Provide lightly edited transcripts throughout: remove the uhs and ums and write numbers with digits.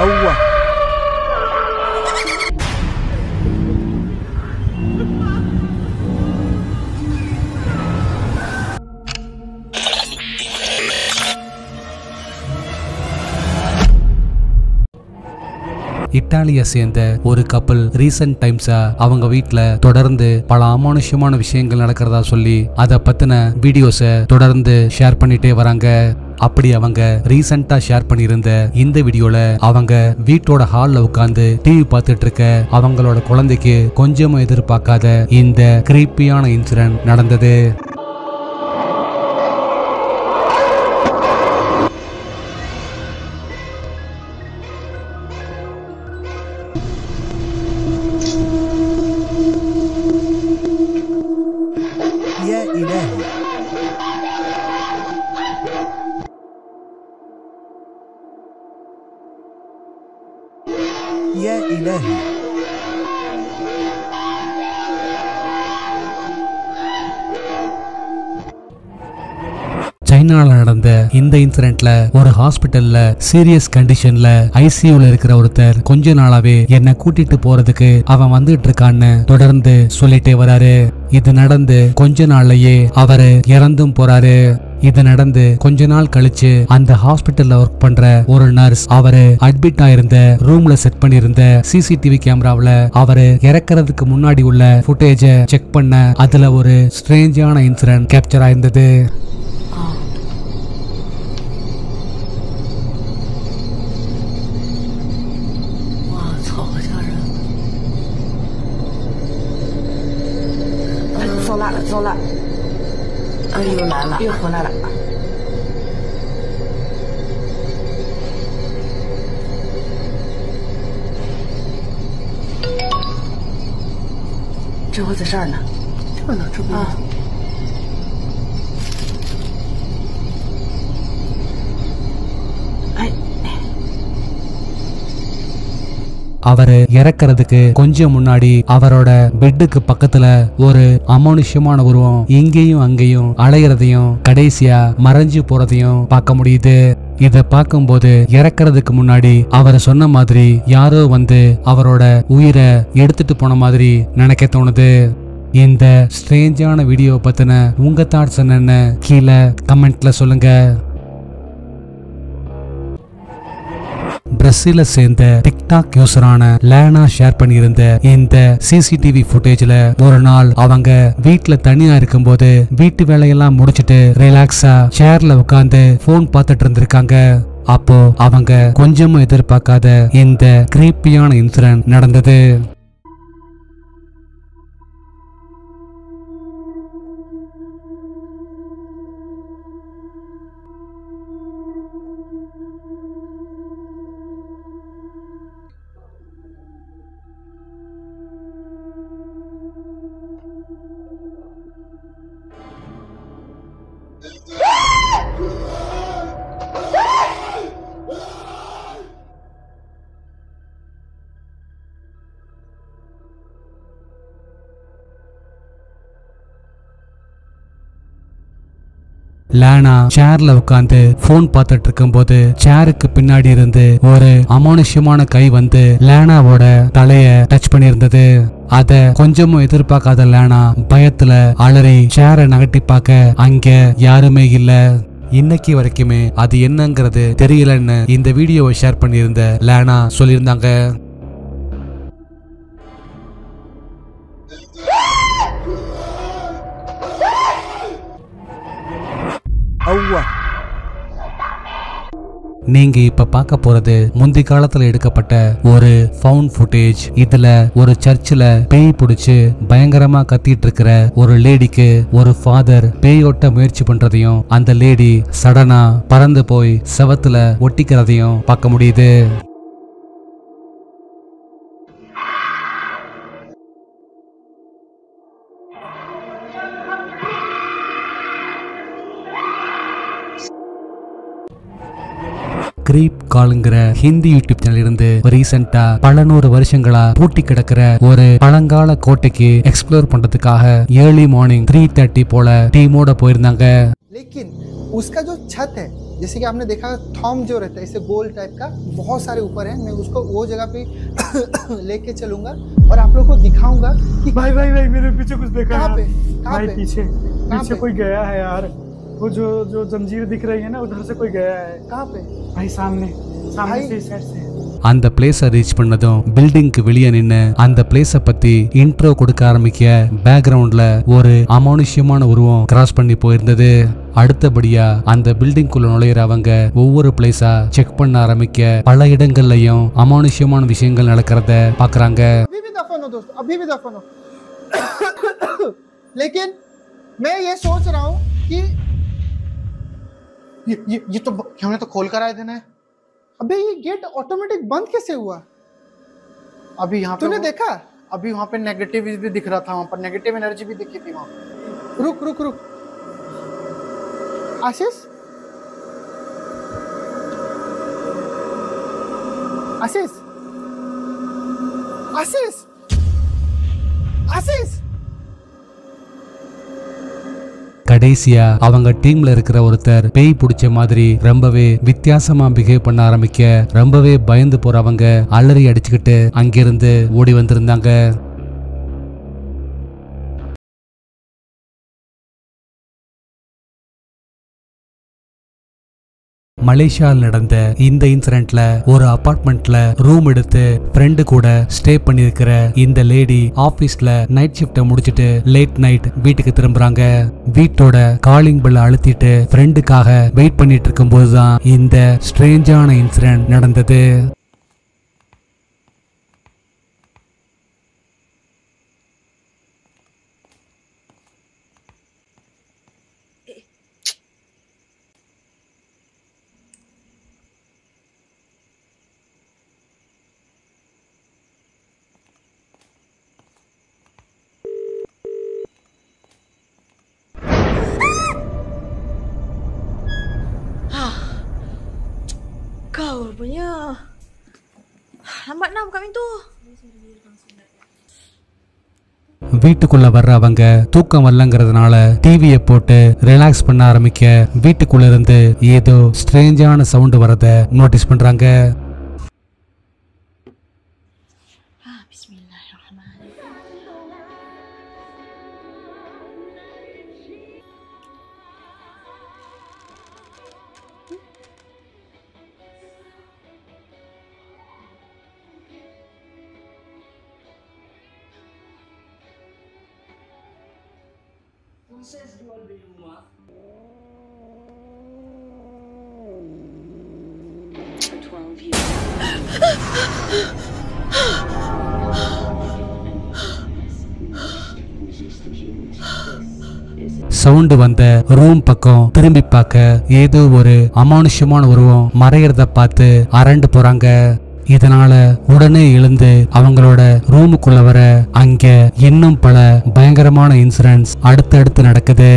أوه இத்தாலியை சேர்ந்த ஒரு கப்பல் ரீசன்ட் டைம்ஸா அவங்க வீட்ல தொடர்ந்து பல அமானுஷ்யமான விஷயங்கள் நடக்கிறதா சொல்லி அதை பத்தின வீடியோஸை தொடர்ந்து ஷேர் பண்ணிட்டே வராங்க. அப்படி அவங்க ரீசெண்டா ஷேர் பண்ணியிருந்த இந்த வீடியோல அவங்க வீட்டோட ஹால்ல உட்கார்ந்து டிவி பார்த்துட்டு இருக்க அவங்களோட குழந்தைக்கு கொஞ்சமும் எதிர்பார்க்காத இந்த கிரீப்பியான இன்சிடென்ட் நடந்தது. يا إلهي يا إلهي சைனால நடந்த இந்த இன்சிடென்ட்ல ஒரு ஹாஸ்பிட்டல்ல சீரியஸ் கண்டிஷன்ல ஐசியூல இருக்கிற ஒருத்தர் கொஞ்ச நாளாவே என்ன கூட்டிட்டு போறதுக்கு அவன் வந்துட்டு இருக்கான்னு தொடர்ந்து சொல்லிட்டே வராரு. இது நடந்து கொஞ்ச நாள்லயே அவரு இறந்தும் போறாரு. இது நடந்து கொஞ்ச நாள் கழிச்சு அந்த ஹாஸ்பிட்டல்ல ஒர்க் பண்ற ஒரு நர்ஸ் அவரு அட்மிட் ஆயிருந்த ரூம்ல செட் பண்ணிருந்த சிசிடிவி கேமராவுல அவரு இறக்குறதுக்கு முன்னாடி உள்ள ஃபுட்டேஜ செக் பண்ண அதுல ஒரு ஸ்ட்ரேஞ்சான இன்சிடென்ட் கேப்சர் ஆயிருந்தது.走了，又来了，又回来了。这会在这儿呢，这呢，这不啊。哎。அவரு இறக்குறதுக்கு கொஞ்சம் முன்னாடி அவரோட பெட்டுக்கு பக்கத்துல ஒரு அமானுஷ்யமான உருவம் இங்கேயும் அங்கேயும் அலையறதையும் கடைசியா மறைஞ்சு போறதையும் பார்க்க முடியுது. இத பார்க்கும்போது இறக்குறதுக்கு முன்னாடி அவர் சொன்ன மாதிரி யாரோ வந்து அவரோட உயிரை எடுத்துட்டு போன மாதிரி நினைக்க தோணுது. இந்த ஸ்ட்ரேஞ்சான வீடியோ பத்தின உங்க தாட்ஸ் என்னன்னு கீழே கமெண்ட்ல சொல்லுங்க. பிரேசில சேர்ந்த டிக்டாக் யூசரான லேனா ஷேர் பண்ணியிருந்த இந்த சிசிடிவி ஃபுட்டேஜ்ல ஒரு நாள் அவங்க வீட்டுல தனியா இருக்கும்போது வீட்டு வேலையெல்லாம் முடிச்சிட்டு ரிலாக்ஸா சேர்ல உட்கார்ந்து போன் பார்த்துட்டு இருந்திருக்காங்க. அப்போ அவங்க கொஞ்சமும் எதிர்பார்க்காத இந்த கிரீப்பியான இன்சிடென்ட் நடந்தது. லேனா சேர்ல உட்கார்ந்து போன் பார்த்துட்டு இருக்கும்போது சேருக்கு பின்னாடி இருந்து ஒரு அமானுஷ்யமான கை வந்து லேனாவோட தலைய டச் பண்ணியிருந்தது. அத கொஞ்சமும் எதிர்பார்க்காத லேனா பயத்துல அலறி சேரை நகட்டி பார்க்க அங்க யாருமே இல்ல. இன்னைக்கு வரைக்குமே அது என்னங்கிறது தெரியலன்னு இந்த வீடியோவை ஷேர் பண்ணியிருந்த லேனா சொல்லியிருந்தாங்க. நீங்க இப்ப பார்க்க போறது முந்தி காலத்துல எடுக்கப்பட்ட ஒரு ஃபவுண்ட் ஃபுட்டேஜ். இதுல ஒரு சர்ச்சில் பேய் பிடிச்சு பயங்கரமா கத்திட்டு இருக்கிற ஒரு லேடிக்கு ஒரு ஃபாதர் பேயோட்ட முயற்சி பண்றதையும் அந்த லேடி சடனா பறந்து போய் செவத்துல ஒட்டிக்கிறதையும் பார்க்க முடியுது. கிரீப் கால்ங்கிற ஹிந்தி யூடியூப் சேனல் இருந்து ரீசெண்டா பல நூறு வருஷங்களா பூட்டி கிடக்கிற ஒரு பழங்கால கோட்டைக்கு எக்ஸ்ப்ளோர் பண்றதுக்காக ஏர்லி மார்னிங் 3:30 போல டீமோட போயிருந்தாங்க. लेकिन उसका जो छत है जैसे कि आपने देखा थॉम जो रहता है इसे गोल टाइप का बहुत सारे ऊपर है। मैं उसको वो जगह पे लेके चलूंगा और आप लोग को दिखाऊंगा कि भाई भाई भाई मेरे पीछे कुछ देखा कहाँ यार। पे कहाँ भाई पे पीछे पीछे पे? कोई गया है यार। वो जो जंजीर दिख रही है ना उधर से कोई गया है। कहाँ पे भाई सामने भाई। से इस साइड से। அந்த பிளேஸை ரீச் பண்ணதும் பில்டிங்க்கு வெளியே நின்று அந்த பிளேஸை பத்தி இன்ட்ரோ கொடுக்க ஆரம்பிக்க பேக்ரவுண்ட்ல ஒரு அமானுஷ்யமான உருவம் கிராஸ் பண்ணி போயிருந்தது. அடுத்தபடியா அந்த பில்டிங்குள்ள நுழையிறவங்க ஒவ்வொரு பிளேஸா செக் பண்ண ஆரம்பிக்க பல இடங்கள்லயும் அமானுஷ்யமான விஷயங்கள் நடக்கிறத பாக்குறாங்க. अभी भी दफन हो दोस्तों, अभी भी दफन हो। लेकिन मैं ये सोच रहा हूँ कि ये तो हमने तो खोल कर आए थे ना। अबे ये गेट ऑटोमेटिक बंद कैसे हुआ? अभी यहाँ पे तूने देखा? अभी वहाँ पे नेगेटिव भी दिख रहा था, वहाँ पर नेगेटिव एनर्जी भी दिखी थी वहाँ। रुक रुक रुक आशीष, आशीष, आशीष, आशीष। கடைசியா அவங்க டீம்ல இருக்கிற ஒருத்தர் பேய் பிடிச்ச மாதிரி ரொம்பவே வித்தியாசமா பிஹேவ் பண்ண ஆரம்பிக்க ரொம்பவே பயந்து போறவங்க அலறி அடிச்சுக்கிட்டு அங்கிருந்து ஓடி வந்திருந்தாங்க. மலேசியாவில் நடந்த இந்த இன்சிடென்ட்ல ஒரு அபார்ட்மெண்ட்ல ரூம் எடுத்து ஃப்ரெண்டு கூட ஸ்டே பண்ணிருக்கிற இந்த லேடி ஆபீஸ்ல நைட் ஷிஃப்ட முடிச்சிட்டு லேட் நைட் வீட்டுக்கு திரும்புறாங்க. வீட்டோட காலிங் பெல் அழுத்திட்டு ஃப்ரெண்டுக்காக வெயிட் பண்ணிட்டு இருக்கும் போதுதான் இந்த ஸ்ட்ரேஞ்சான இன்சிடென்ட் நடந்தது. Kau punya. Lambat nak buka pintu. வீட்டுக்குள்ள வர்றவங்க தூக்கம் வரலங்கிறதுனால டிவியை போட்டு ரிலாக்ஸ் பண்ண ஆரம்பிக்க வீட்டுக்குள்ள இருந்து ஏதோ ஸ்ட்ரேஞ்சான சவுண்ட் வரத நோட்டீஸ் பண்றாங்க. சவுண்ட் வந்த ரூம் பக்கம் திரும்பி பார்க்க ஏதோ ஒரு அமானுஷ்யமான உருவம் மறையறத பார்த்து அரண்டு போறாங்க. இதனால உடனே எழுந்து அவங்களோட ரூமுக்குள்ள வர அங்க இன்னும் பல பயங்கரமான இன்சிடென்ட்ஸ் அடுத்தடுத்து நடக்குது.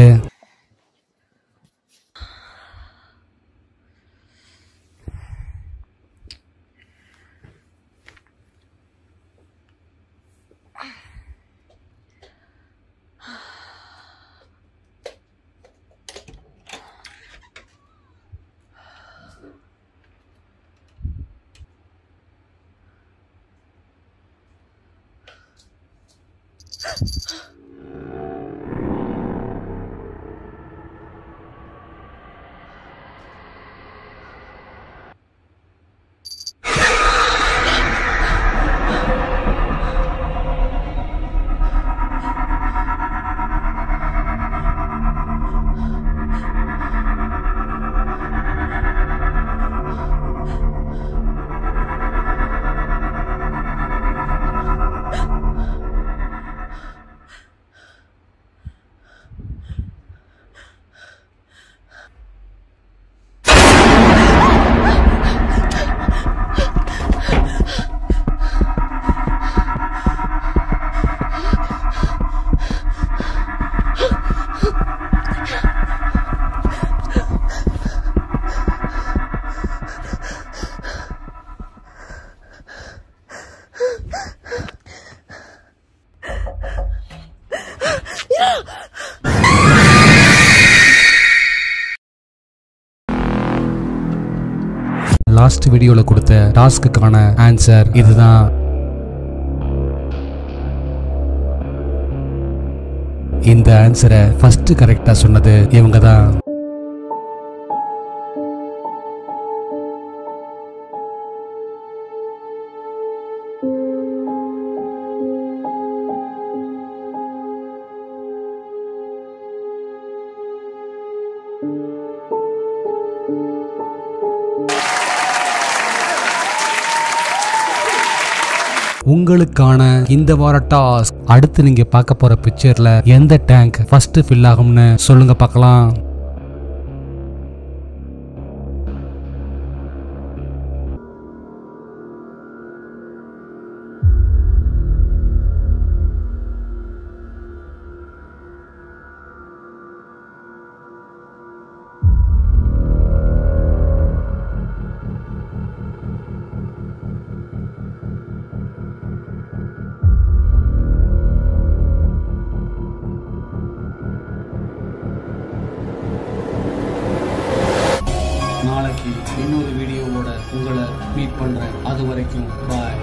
லாஸ்ட் வீடியோல கொடுத்த டாஸ்க்குக்கான ஆன்சர் இதுதான். இந்த ஆன்சரை ஃபர்ஸ்ட் கரெக்டா சொன்னது இவங்க தான். உங்களுக்கான இந்த வார டாஸ்க், அடுத்து நீங்க பார்க்க போற பிக்சர்ல எந்த டேங்க் ஃபர்ஸ்ட் ஃபில் ஆகும்னு சொல்லுங்க பார்க்கலாம். நாளைக்கு இன்னொரு வீடியோவோட உங்களை மீட் பண்றேன். அது வரைக்கும் பாய்.